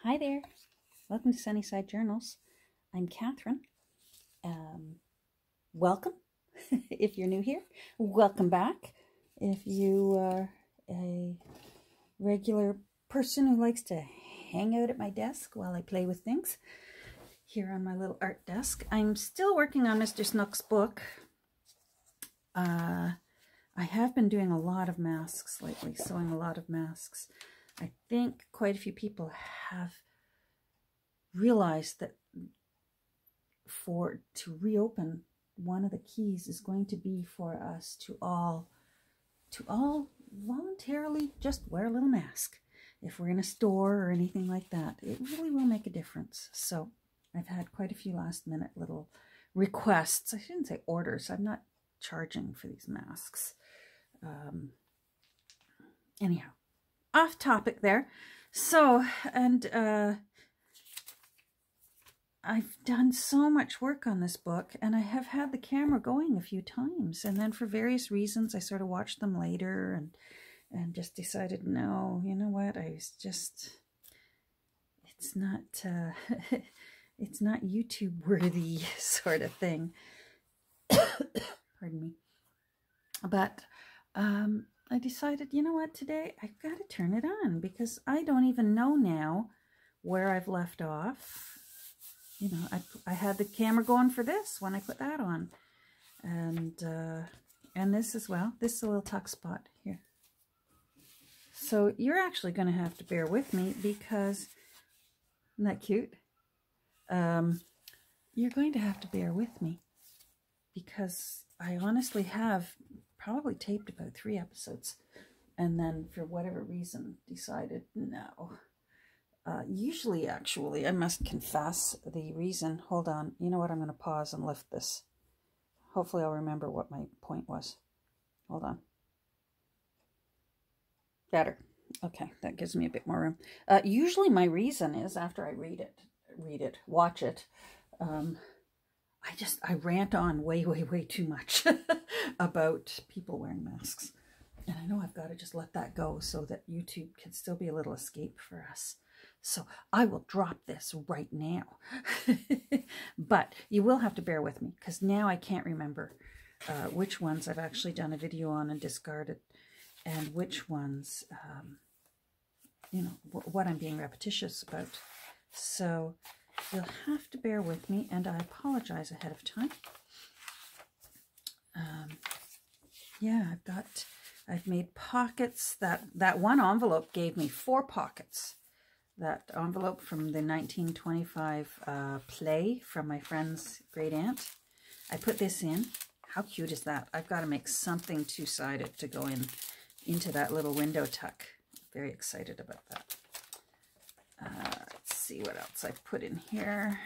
Hi there. Welcome to Sunnyside Journals. I'm Catherine. Welcome if you're new here. Welcome back if you are a regular person who likes to hang out at my desk while I play with things here on my little art desk. I'm still working on Mr. Snook's book. I have been doing a lot of masks lately, sewing a lot of masks. I think quite a few people have realized that to reopen, one of the keys is going to be for us to all voluntarily just wear a little mask. If we're in a store or anything like that, it really will make a difference. So I've had quite a few last minute little requests. I shouldn't say orders. I'm not charging for these masks. Anyhow, off topic there. So, and I've done so much work on this book, and I have had the camera going a few times, and then for various reasons I sort of watched them later and just decided, no, you know what, it's not it's not YouTube worthy sort of thing. Pardon me. But I decided, you know what, today I've got to turn it on, because I don't even know now where I've left off. You know, I had the camera going for this when I put that on. And this as well. This is a little tuck spot here. So you're actually going to have to bear with me, because, isn't that cute? You're going to have to bear with me, because I honestly have probably taped about 3 episodes, and then for whatever reason decided no. Usually, actually, I must confess the reason. Hold on. You know what? I'm going to pause and lift this. Hopefully I'll remember what my point was. Hold on. Better. Okay, that gives me a bit more room. Usually my reason is after I watch it, I rant on way too much about people wearing masks. And I know I've got to just let that go so that YouTube can still be a little escape for us. So I will drop this right now. But you will have to bear with me, because now I can't remember which ones I've actually done a video on and discarded, and which ones, you know, what I'm being repetitious about. So you'll have to bear with me, and I apologize ahead of time. Yeah, I've made pockets. That one envelope gave me 4 pockets. That envelope from the 1925 play from my friend's great aunt. I put this in. How cute is that? I've got to make something two-sided to go into that little window tuck. Very excited about that. Let's see what else I put in here.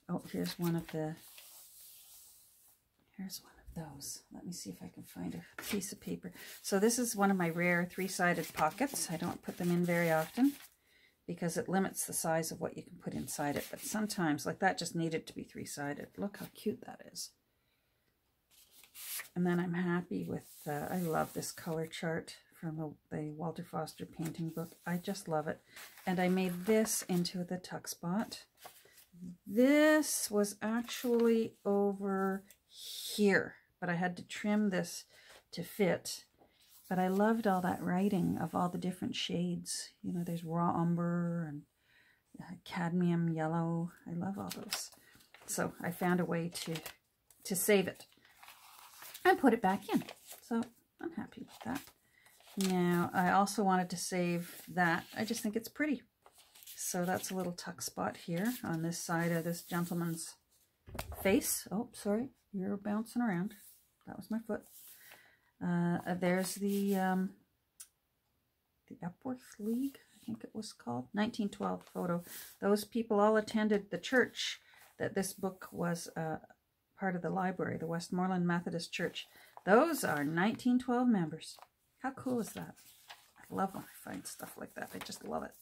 Oh, here's one of those. Let me see if I can find a piece of paper. So this is one of my rare 3-sided pockets. I don't put them in very often, because it limits the size of what you can put inside it. But sometimes, like that, just needed to be 3-sided. Look how cute that is. And then I'm happy with, I love this color chart from the Walter Foster painting book. I just love it. And I made this into the tuck spot. This was actually over here, but I had to trim this to fit. But I loved all that writing of all the different shades. You know, there's raw umber and cadmium yellow. I love all those. So I found a way to save it and put it back in. So I'm happy with that. Now, I also wanted to save that. I just think it's pretty. So that's a little tuck spot here on this side of this gentleman's face. Oh, sorry, you're bouncing around. That was my foot. There's the Epworth League, I think it was called, 1912 photo. Those people all attended the church that this book was part of the library, the Westmoreland Methodist Church. Those are 1912 members. How cool is that? I love when I find stuff like that. I just love it.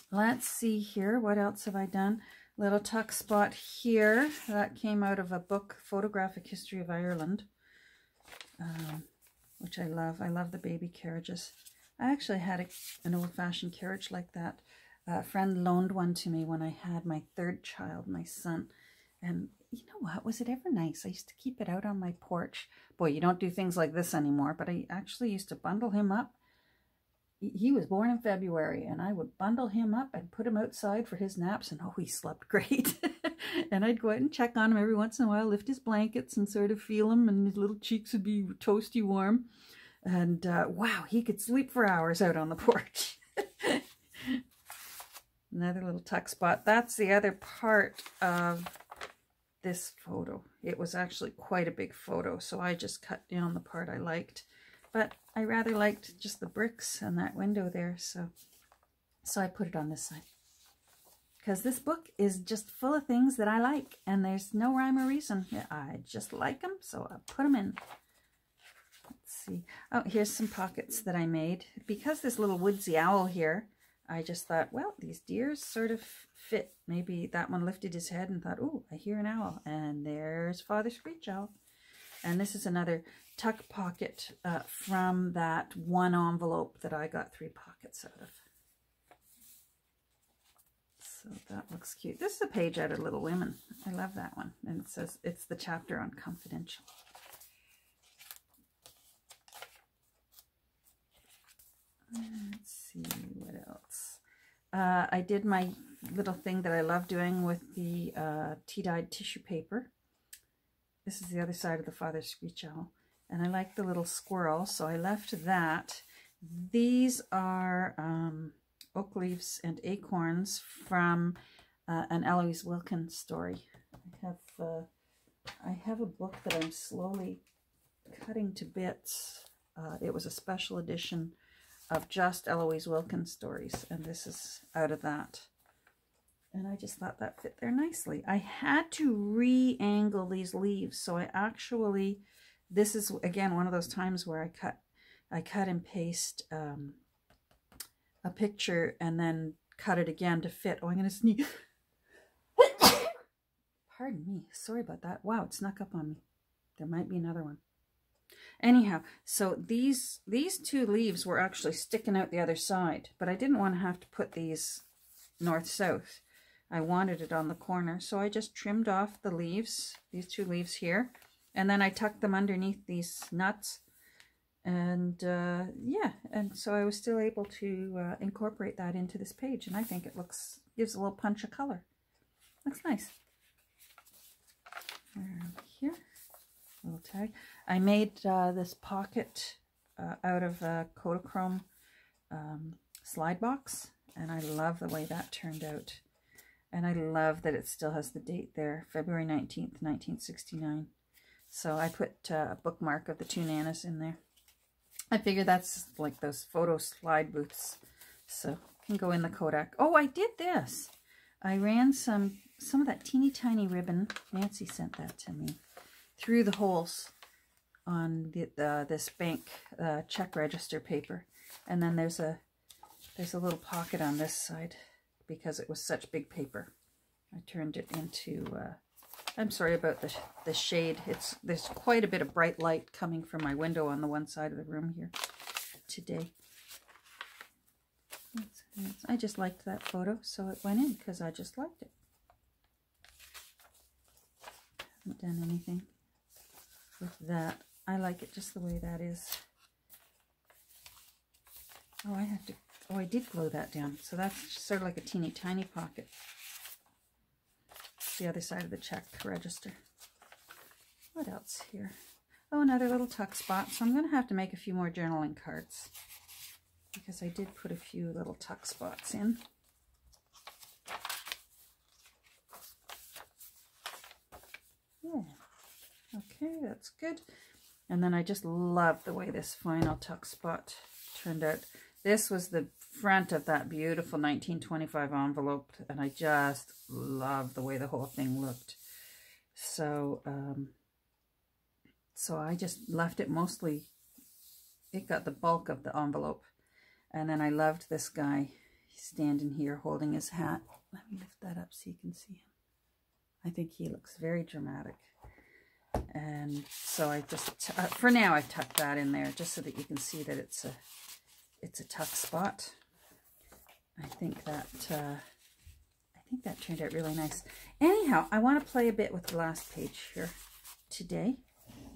Let's see here. What else have I done? little tuck spot here. That came out of a book, Photographic History of Ireland, which I love. I love the baby carriages. I actually had an old-fashioned carriage like that. A friend loaned one to me when I had my third child, my son. And you know what? Was it ever nice? I used to keep it out on my porch. Boy, you don't do things like this anymore, but I actually used to bundle him up. He was born in February, and I would bundle him up and put him outside for his naps, and oh, he slept great. And I'd go out and check on him every once in a while, lift his blankets and sort of feel him, and his little cheeks would be toasty warm. And wow, he could sleep for hours out on the porch. Another little tuck spot. That's the other part of this photo. It was actually quite a big photo, so I just cut down the part I liked. But I rather liked just the bricks and that window there, so I put it on this side. Because this book is just full of things that I like, and there's no rhyme or reason. I just like them, so I put them in. Let's see. Oh, here's some pockets that I made. Because this little woodsy owl here, I just thought, well, these deers sort of fit. Maybe that one lifted his head and thought, oh, I hear an owl. And there's Father Screech Owl. And this is another tuck pocket from that one envelope that I got 3 pockets out of. So that looks cute. This is a page out of Little Women. I love that one. And it says, it's the chapter on confidential. Let's see what else. I did my little thing that I love doing with the tea-dyed tissue paper. This is the other side of the Father Screech Owl. And I like the little squirrel, so I left that. These are oak leaves and acorns from an Eloise Wilkins story. I have a book that I'm slowly cutting to bits. It was a special edition of just Eloise Wilkins stories, and this is out of that. And I just thought that fit there nicely. I had to re-angle these leaves, so I actually, this is again one of those times where I cut and paste a picture and then cut it again to fit. Oh, I'm going to sneeze. Pardon me. Sorry about that. Wow, it snuck up on me. There might be another one. Anyhow, so these 2 leaves were actually sticking out the other side, but I didn't want to have to put these north-south. I wanted it on the corner, so I just trimmed off the leaves, these 2 leaves here, and then I tucked them underneath these nuts. And yeah, and so I was still able to incorporate that into this page, and I think it gives a little punch of color. Looks nice. Here, little tag. I made this pocket out of a Kodachrome slide box, and I love the way that turned out. And I love that it still has the date there, February 19th, 1969. So I put a bookmark of the 2 nanas in there. I figure that's like those photo slide booths, so it can go in the Kodak. Oh, I did this. I ran some of that teeny tiny ribbon, Nancy sent that to me, through the holes on this bank check register paper. And then there's a little pocket on this side because it was such big paper. I turned it into, I'm sorry about the shade. There's quite a bit of bright light coming from my window on the one side of the room here today. I just liked that photo, so it went in because I just liked it. Haven't done anything with that. I like it just the way that is. Oh, I did glue that down. So that's sort of like a teeny tiny pocket. The other side of the check register. What else here? Oh, another little tuck spot. So I'm going to have to make a few more journaling cards because I did put a few little tuck spots in. Yeah. Okay, that's good. And then I just love the way this final tuck spot turned out. This was the front of that beautiful 1925 envelope, and I just love the way the whole thing looked. So, so I just left it mostly, it got the bulk of the envelope. And then I loved this guy standing here holding his hat. Let me lift that up so you can see him. I think he looks very dramatic. And so I just, for now, I've tucked that in there just so that you can see that it's a tuck spot. I think that turned out really nice. Anyhow, I want to play a bit with the last page here today.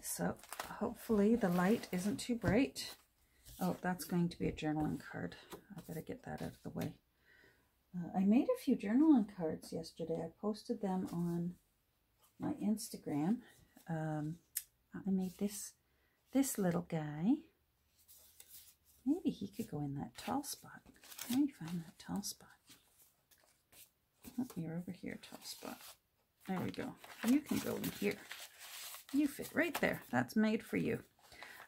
So hopefully the light isn't too bright. Oh, that's going to be a journaling card. I better get that out of the way. I made a few journaling cards yesterday. I posted them on my Instagram. I made this little guy. Maybe he could go in that tall spot. Let me find that tall spot. Oh, you're over here, tall spot. There we go. You can go in here. You fit right there. That's made for you.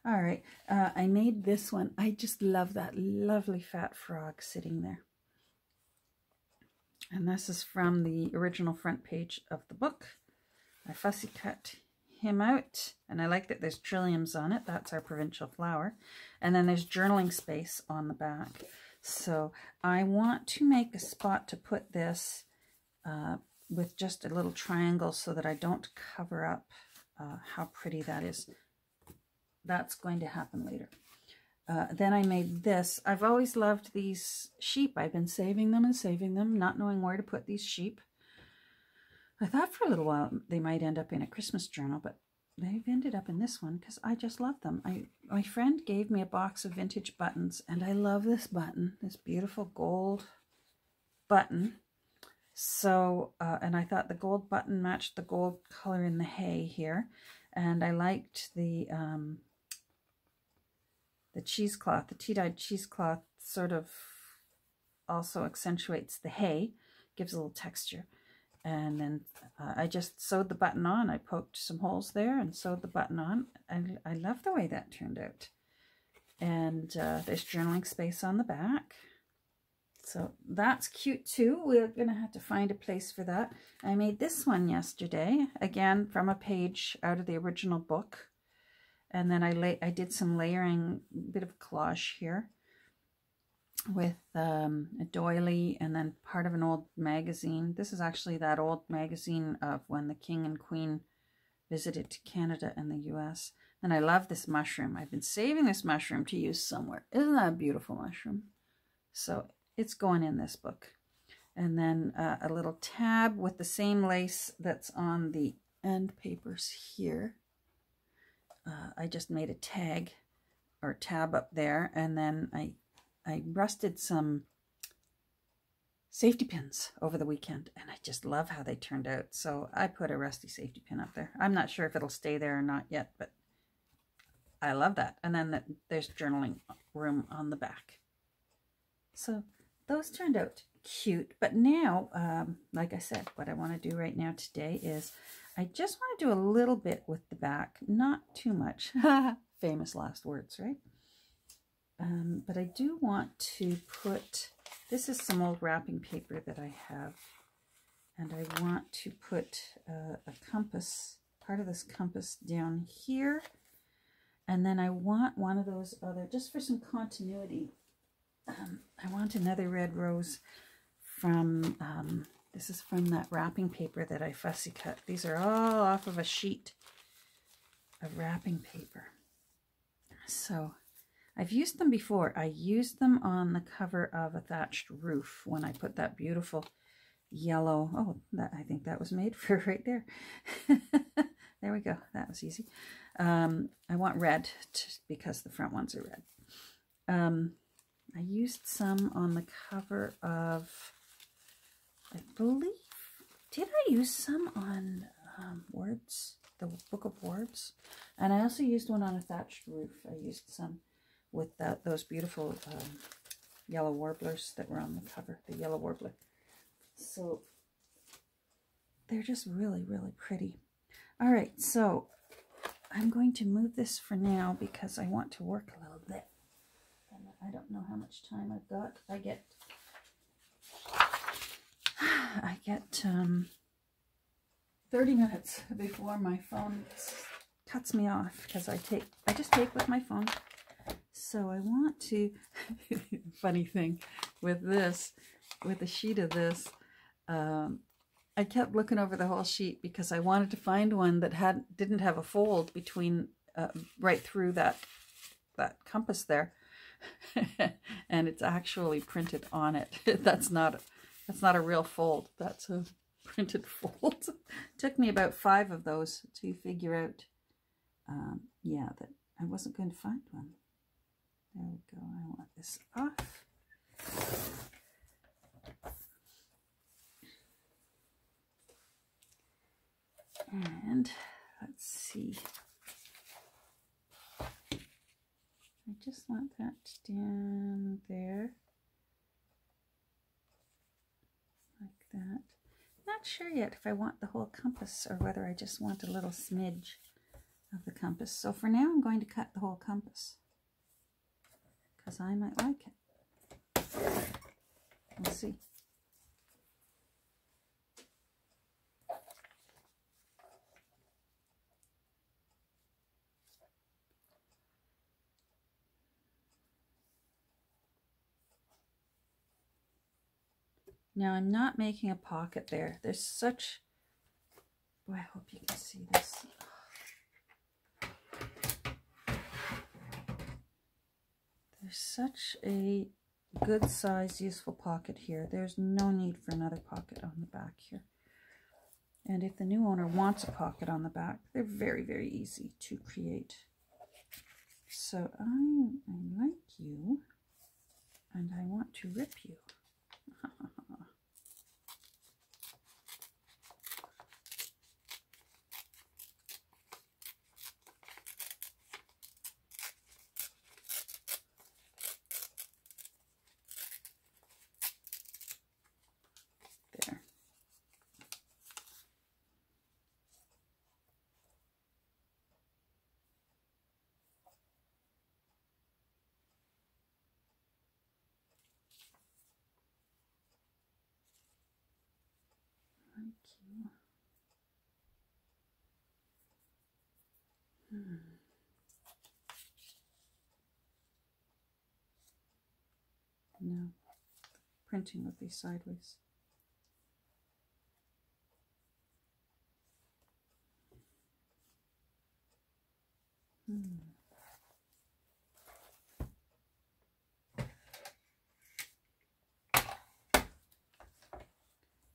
All right. I made this one. I just love that lovely fat frog sitting there. And this is from the original front page of the book. I fussy cut him out, and I like that there's trilliums on it. That's our provincial flower. And then there's journaling space on the back. So I want to make a spot to put this with just a little triangle so that I don't cover up how pretty that is. That's going to happen later. Then I made this. I've always loved these sheep. I've been saving them and saving them, not knowing where to put these sheep. I thought for a little while they might end up in a Christmas journal, but they've ended up in this one because I just love them. My friend gave me a box of vintage buttons, and I love this button, this beautiful gold button. So, and I thought the gold button matched the gold color in the hay here, and I liked the cheesecloth, the tea-dyed cheesecloth sort of also accentuates the hay, gives a little texture. And then I just sewed the button on. I poked some holes there and sewed the button on. I love the way that turned out. And there's journaling space on the back. So that's cute too. We're going to have to find a place for that. I made this one yesterday, again from a page out of the original book. And then I did some layering, a bit of collage here with a doily and then part of an old magazine. This is actually that old magazine of when the King and Queen visited to Canada and the US. And I love this mushroom. I've been saving this mushroom to use somewhere. Isn't that a beautiful mushroom? So it's going in this book. And then a little tab with the same lace that's on the end papers here. I just made a tag or tab up there, and then I rusted some safety pins over the weekend, and I just love how they turned out. So I put a rusty safety pin up there. I'm not sure if it'll stay there or not yet, but I love that. And then there's journaling room on the back. So those turned out cute. But now, like I said, what I want to do right now today is I just want to do a little bit with the back, not too much. Famous last words, right? But I do want to put, this is some old wrapping paper that I have, and I want to put a compass, part of this compass down here, and then I want one of those other, just for some continuity, I want another red rose from, this is from that wrapping paper that I fussy cut. These are all off of a sheet of wrapping paper. So I've used them before. I used them on the cover of a thatched roof when I put that beautiful yellow, oh, that I think that was made for right there. There we go. That was easy. I want red because the front ones are red. I used some on the cover of, I believe, did I use some on Words, the Book of Words? And I also used one on a thatched roof. I used some with those beautiful yellow warblers that were on the cover, the yellow warbler. So they're just really, really pretty. All right, so I'm going to move this for now because I want to work a little bit. And I don't know how much time I've got. I get 30 minutes before my phone cuts me off because I just take with my phone. So I want to, funny thing with this, with a sheet of this, I kept looking over the whole sheet because I wanted to find one that didn't have a fold between right through that compass there. And it's actually printed on it. That's not a real fold. That's a printed fold. Took me about 5 of those to figure out, yeah, that I wasn't going to find one. There we go. I want this off. And let's see. I just want that down there. Like that. Not sure yet if I want the whole compass or whether I just want a little smidge of the compass. So for now I'm going to cut the whole compass because I might like it. We'll see. Now I'm not making a pocket there. There's such, boy, I hope you can see this. There's such a good size, useful pocket here. There's no need for another pocket on the back here. And if the new owner wants a pocket on the back, they're very, very easy to create. So I like you, and I want to rip you. There. Thank you. No, printing would be sideways.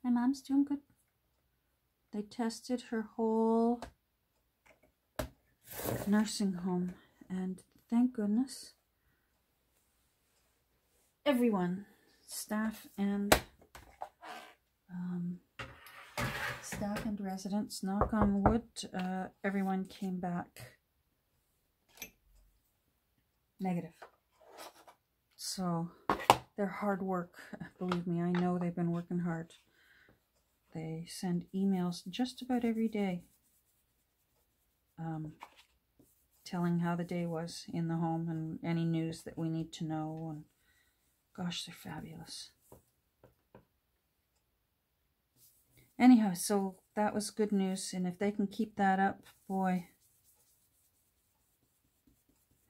My mom's doing good. They tested her whole nursing home, and thank goodness everyone, staff and residents, knock on wood, everyone came back negative. So their hard work, believe me, I know they've been working hard. They send emails just about every day telling how the day was in the home and any news that we need to know. And gosh, they're fabulous. Anyhow, so that was good news, and if they can keep that up, boy,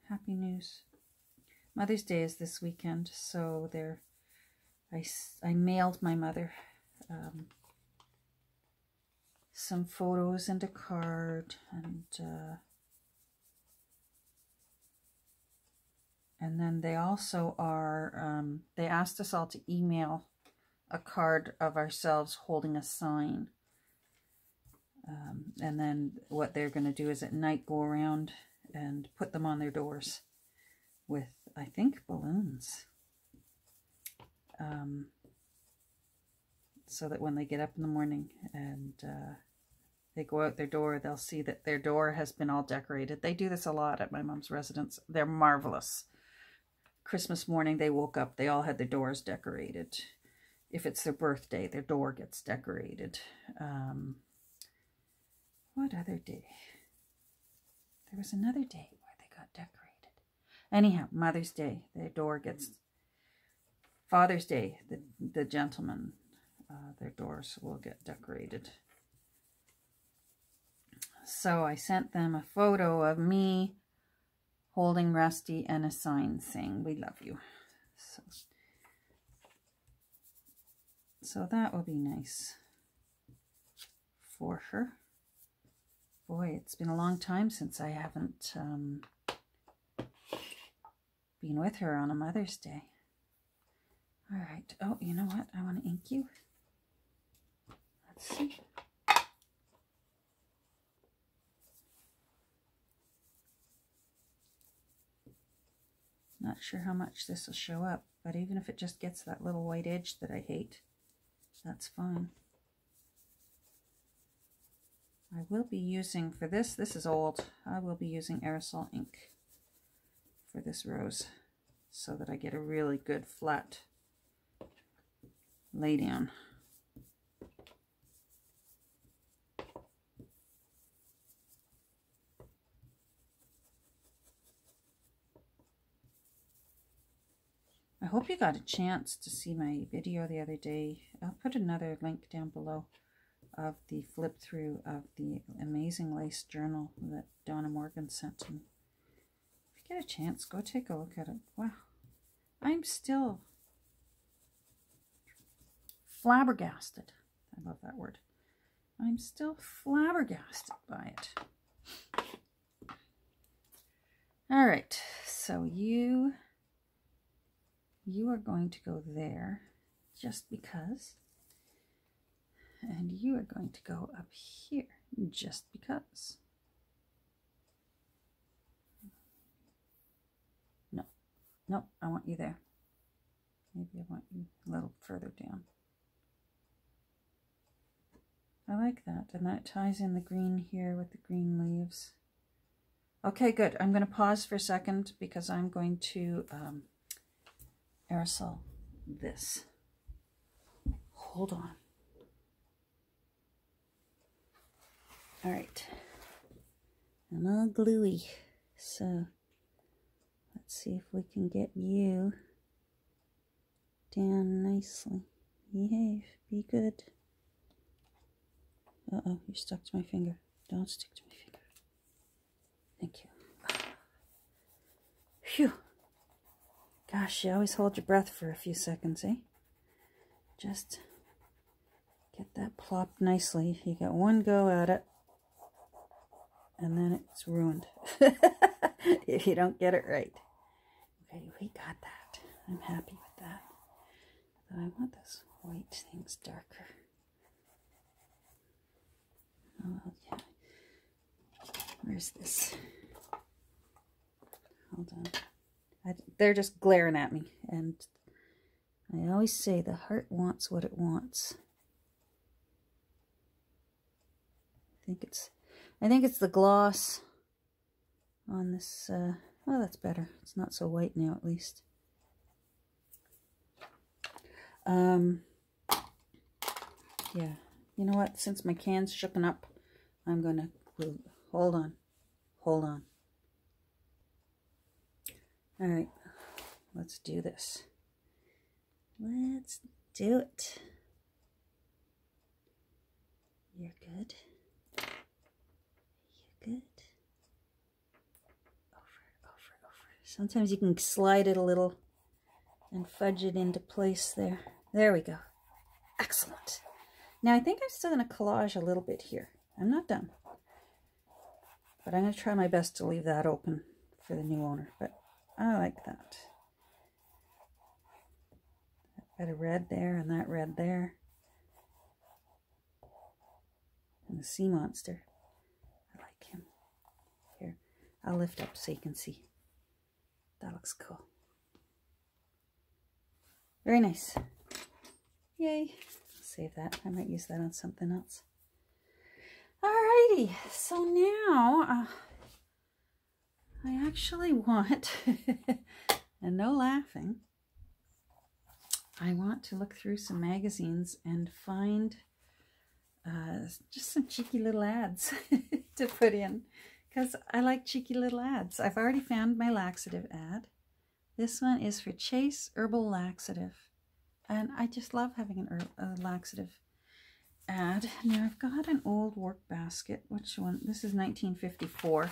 happy news. Mother's Day is this weekend, so I mailed my mother some photos and a card, and then they also are, they asked us all to email a card of ourselves holding a sign. And then what they're going to do is at night go around and put them on their doors with, I think, balloons. So that when they get up in the morning and they go out their door, they'll see that their door has been all decorated. They do this a lot at my mom's residence. They're marvelous. Christmas morning, they woke up, they all had their doors decorated. If it's their birthday, their door gets decorated. What other day? There was another day where they got decorated. Anyhow, Mother's Day, their door gets... Father's Day, the gentlemen, their doors will get decorated. So I sent them a photo of me holding Rusty and a sign saying, "We love you." So that will be nice. for her. Boy, it's been a long time since I haven't been with her on a Mother's Day. All right. Oh, you know what? I want to ink you. Let's see. Not sure how much this will show up, but even if it just gets that little white edge that I hate, that's fine. I will be using, for this is old, I will be using aerosol ink for this rose so that I get a really good flat lay down. I hope you got a chance to see my video the other day. I'll put another link down below of the flip through of the Amazing Lace journal that Donna Morgan sent to me. If you get a chance, go take a look at it. Wow. I'm still flabbergasted. I love that word. I'm still flabbergasted by it. All right, so you are going to go there just because, and you are going to go up here just because. No, I want you there. Maybe I want you a little further down. I like that, and that ties in the green here with the green leaves. Okay, good. I'm going to pause for a second because I'm going to aerosol this. Hold on. All right. I'm all gluey, so let's see if we can get you down nicely. Behave. Be good. Uh-oh, you're stuck to my finger. Don't stick to my finger. Thank you. Phew. Gosh, you always hold your breath for a few seconds, eh? Just get that plopped nicely. You got one go at it, and then it's ruined if you don't get it right. Okay, we got that. I'm happy with that. But I want those white things darker. Oh, yeah. Where's this? Hold on. They're just glaring at me, and I always say the heart wants what it wants. I think it's the gloss on this. Oh, that's better. It's not so white now, at least. Yeah. You know what? Since my can's shooken up, I'm gonna glue. Hold on. All right, let's do this. Let's do it. You're good. You're good. Over. Sometimes you can slide it a little and fudge it into place there. There we go. Excellent. Now I think I'm still going to collage a little bit here. I'm not done. But I'm going to try my best to leave that open for the new owner. But I like that. Got a red there and that red there. And the sea monster. I like him. Here, I'll lift up so you can see. That looks cool. Very nice. Yay. Save that. I might use that on something else. Alrighty. So now I actually want, and no laughing, I want to look through some magazines and find just some cheeky little ads to put in, because I like cheeky little ads. I've already found my laxative ad. This one is for Chase Herbal Laxative, and I just love having a laxative ad. Now I've got an old work basket. Which one? This is 1954.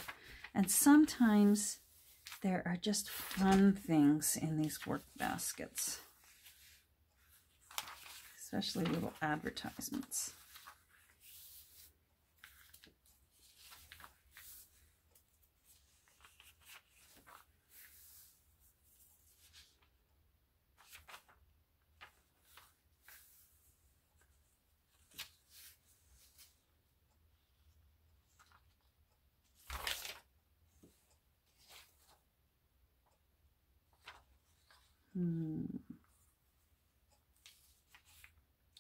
And sometimes there are just fun things in these work baskets, especially little advertisements.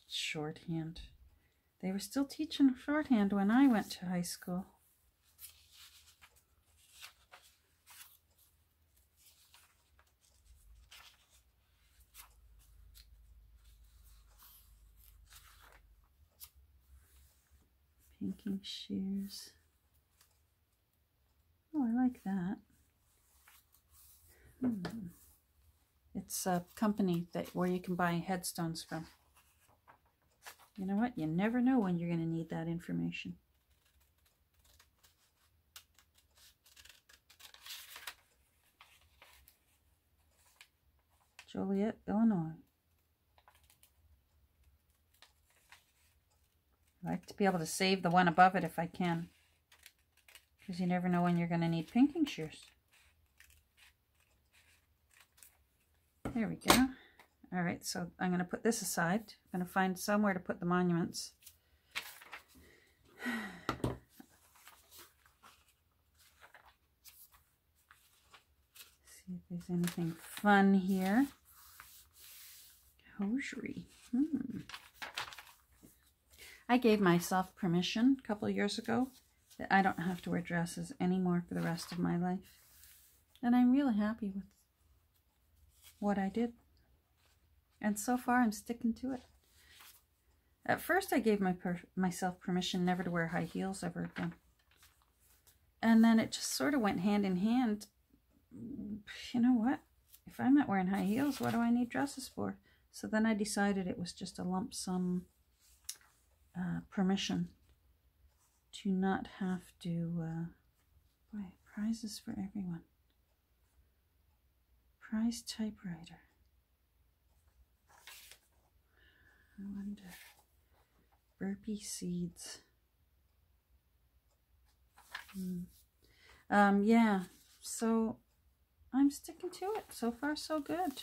Shorthand. They were still teaching shorthand when I went to high school. Pinking shears. Oh, I like that. It's a company where you can buy headstones from. You know what? You never know when you're going to need that information. Joliet, Illinois. I like to be able to save the one above it if I can, because you never know when you're going to need pinking shears. There we go. All right, so I'm going to put this aside. I'm going to find somewhere to put the monuments. See if there's anything fun here. Hosiery. I gave myself permission a couple of years ago that I don't have to wear dresses anymore for the rest of my life. And I'm really happy with what I did. And so far I'm sticking to it. At first I gave myself permission never to wear high heels ever again. And then it just sort of went hand in hand. You know what? If I'm not wearing high heels, what do I need dresses for? So then I decided it was just a lump sum permission to not have to buy prizes for everyone. Prize typewriter. I wonder. Burpee seeds. Yeah, so I'm sticking to it. So far, so good.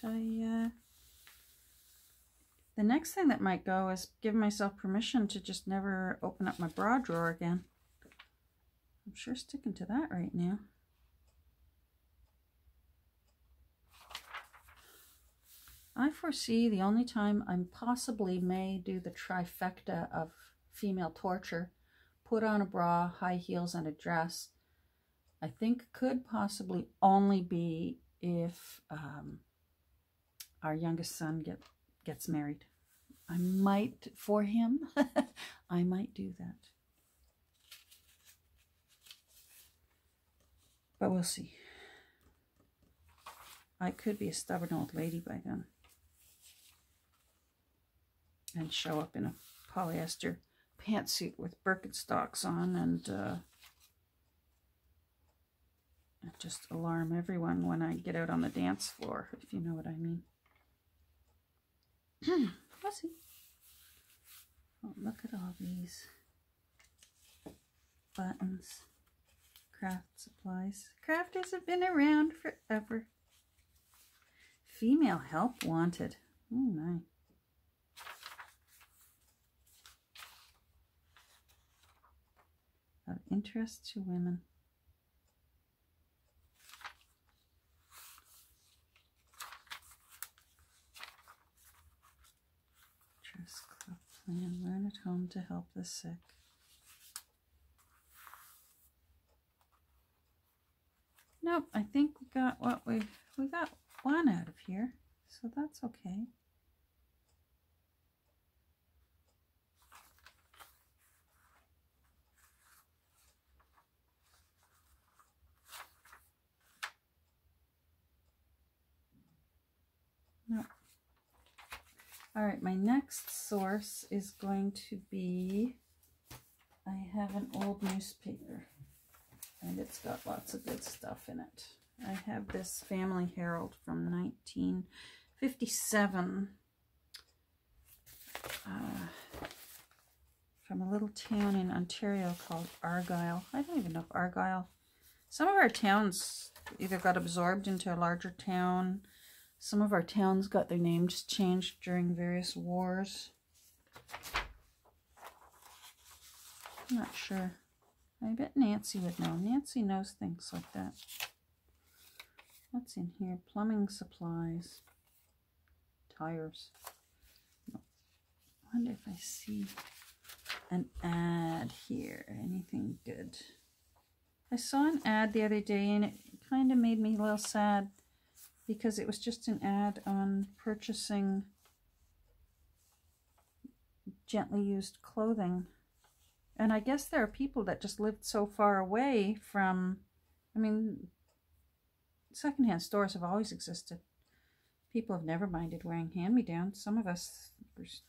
The next thing that might go is give myself permission to just never open up my bra drawer again. I'm sure sticking to that right now. I foresee the only time I possibly may do the trifecta of female torture, put on a bra, high heels, and a dress, I think could possibly only be if our youngest son gets married. I might, for him, I might do that. But we'll see. I could be a stubborn old lady by then. And show up in a polyester pantsuit with Birkenstocks on and just alarm everyone when I get out on the dance floor, if you know what I mean. We'll see. Oh, look at all these buttons. Craft supplies. Crafters have been around forever. Female help wanted. Oh, nice. Of interest to women. Trust Club plan. Learn at home to help the sick. Nope, I think we got what we got one out of here, so that's okay. No. All right, my next source is going to be, I have an old newspaper, and it's got lots of good stuff in it. I have this Family Herald from 1957, from a little town in Ontario called Argyle. I don't even know if Argyle, some of our towns either got absorbed into a larger town. Some of our towns got their names changed during various wars. I'm not sure. I bet Nancy would know. Nancy knows things like that. What's in here? Plumbing supplies. tires. I wonder if I see an ad here. Anything good? I saw an ad the other day and it kind of made me a little sad because it was just an ad on purchasing gently used clothing. And I guess there are people that just lived so far away from, I mean, secondhand stores have always existed. People have never minded wearing hand-me-downs. Some of us,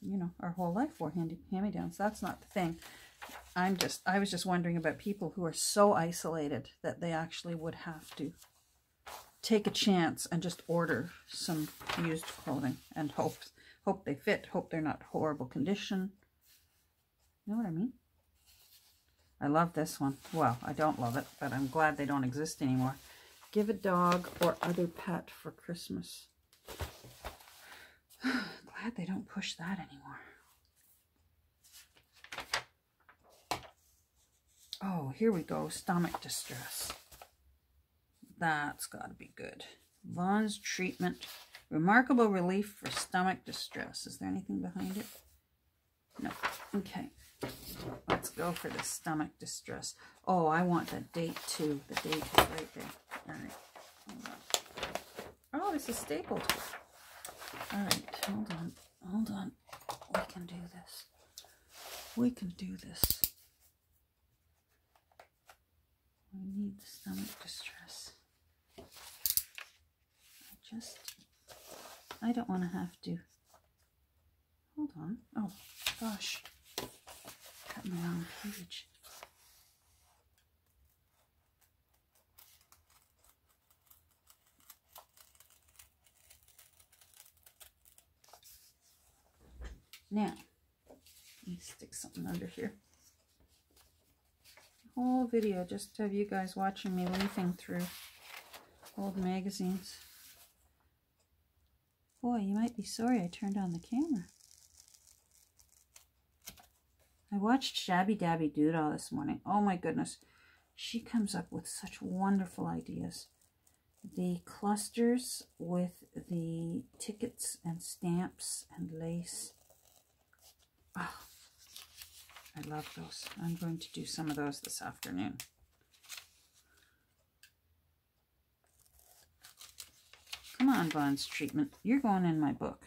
you know, our whole life wore hand-me-downs. That's not the thing. I was just wondering about people who are so isolated that they actually would have to take a chance and just order some used clothing and hope they fit, hope they're not horrible condition. You know what I mean? I love this one. Well, I don't love it, but I'm glad they don't exist anymore. Give a dog or other pet for Christmas. Glad they don't push that anymore. Oh, here we go. Stomach distress. That's got to be good. Vaughn's treatment. Remarkable relief for stomach distress. Is there anything behind it? No. Okay. Let's go for the stomach distress. Oh, I want the date too. The date is right there. All right. Hold on. Oh, this is stapled. All right. Hold on. Hold on. We can do this. We can do this. We need the stomach distress. I don't want to have to. Hold on. Oh, gosh. Cut my wrong page. Now, let me stick something under here. Whole video just to have you guys watching me leafing through old magazines. Boy, you might be sorry I turned on the camera. I watched Shabby Dabby Doodah this morning. Oh my goodness. She comes up with such wonderful ideas. The clusters with the tickets and stamps and lace. Oh, I love those. I'm going to do some of those this afternoon. Come on, Vaughn's treatment. You're going in my book.